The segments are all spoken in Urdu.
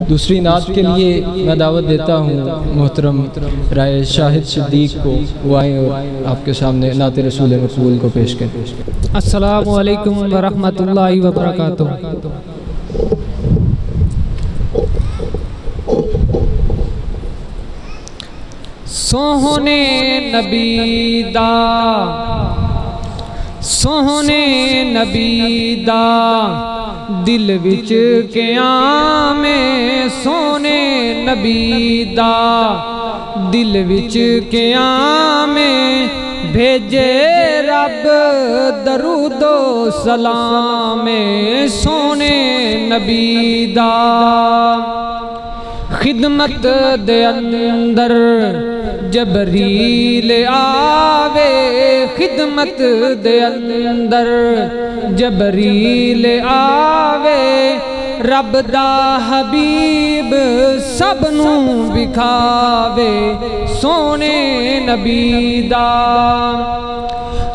دوسری نعت کے لیے میں دعوت دیتا ہوں محترم رائے شاہد صدیق کو، وہ آئیں اور آپ کے سامنے نعت رسول مقبول کو پیش کریں۔ السلام علیکم ورحمۃ اللہ وبرکاتہ۔ سوہنے نبی دا سوہنے نبی دا دل وچ قیامیں، سونے نبی دا دل وچ قیامیں، بھیجے رب درود و سلام، سونے نبی دا خدمت دے اندر جبریل آوے، خدمت دے اندر جبریل آوے، رب دا حبیب سب نوں بکھاوے، سونے نبی دا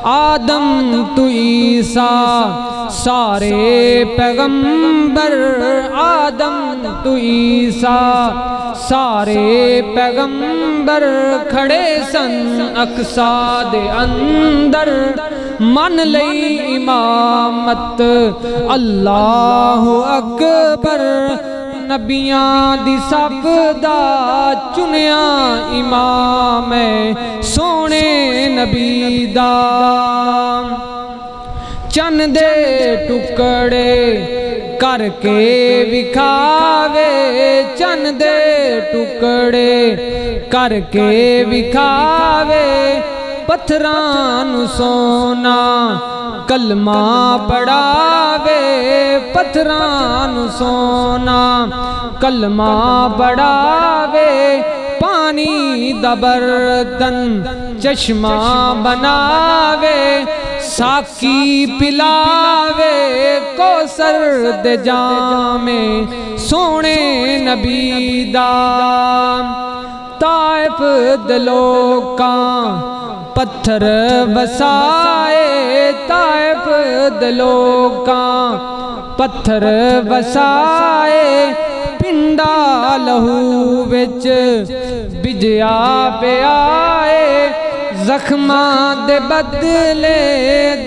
آدم تو عیسیٰ سارے پیغمبر، آدم تو عیسیٰ سارے پیغمبر، کھڑے سن اقصیٰ دے اندر، من لئی امامت اللہ اکبر، نبیاں دی صف دا چنیا امام ہے، سونے نبی دا چند دے ٹکڑے کر کے وکھاوے، چند دے ٹکڑے کر کے وکھاوے، پتھران سونا کلمہ پڑھاوے، پتھران سونا کلمہ پڑھاوے، پانی دا برتن چشمہ بناوے، ساکی پلاوے کوثر دے جامے، سونے نبی دا طائف دے لوکاں پتھر وسائے، طائف دے لوکاں پتھر وسائے، پنڈا لہو وچ بجیا پہ آئے، زخماں دے بدلے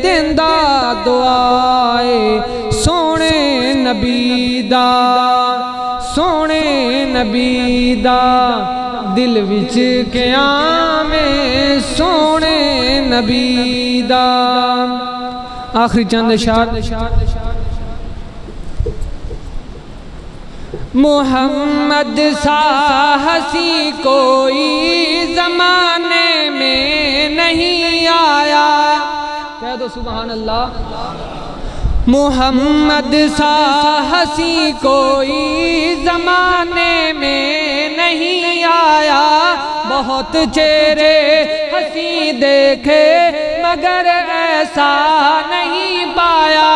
دیندا دعائے، سونے نبی دا سونے نبی دا دل وچ قیامیں، سونے نبی دا آخری چند اشعار۔ محمد سا ہنسی کوئی زمانے میں نہیں آیا، کہہ دو سبحان اللہ۔ محمد سا ہنسی کوئی زمانے میں نہیں آیا، بہت چہرے ہنسی دیکھے مگر ایسا نہیں پایا،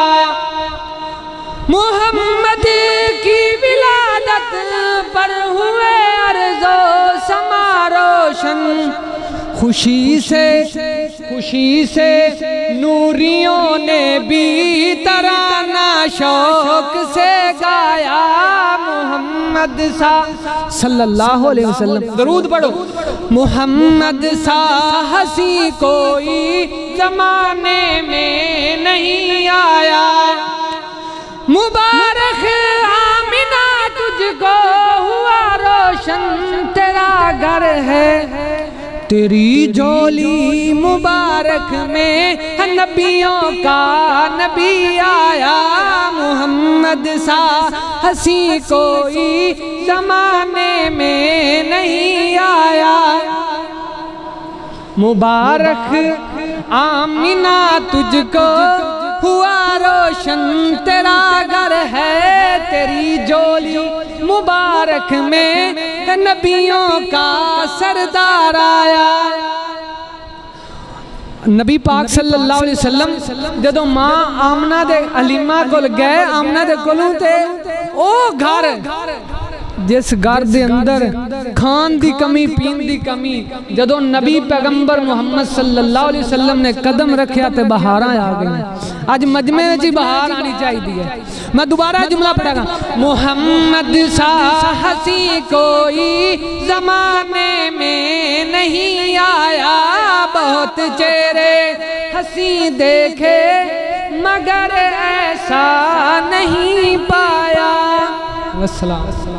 محمد کی ولادت پر ہوئے ارض و سما روشن، خوشی سے نوریوں نے بھی ترانہ شوق سے گایا، محمد سا صلی اللہ علیہ وسلم درود پڑھو، محمد سا ہنسی کوئی زمانے میں نہیں آیا، مبارک آمنہ تجھ کو ہوا روشن تیرا گھر ہے، تیری جھولی مبارک میں نبیوں کا نبی آیا، محمد سا ہنسی کوئی زمانے میں نہیں آیا، مبارک آمنہ تجھ کو ہوا روشن تیرا گھر ہے، تیری جھولی مبارک میں نبیوں کا سردار آیا، نبی پاک صلی اللہ علیہ وسلم جدو ماں آمنہ دے حلیمہ کول گئے، آمنہ دے کولوں تے او گھر جس گھر دے اندر کھان دی کمی پین دی کمی جدو نبی پیغمبر محمد صلی اللہ علیہ وسلم نے قدم رکھیا تے بہاراں آ گئیں آج مجمع میں جی بہار آنی چاہی دی ہے میں دوبارہ جملہ پڑھا گا محمد سا ہنسی کوئی زمانے میں نہیں آیا بہت چہرے ہنسی دیکھے مگر ایسا نہیں پایا والسلام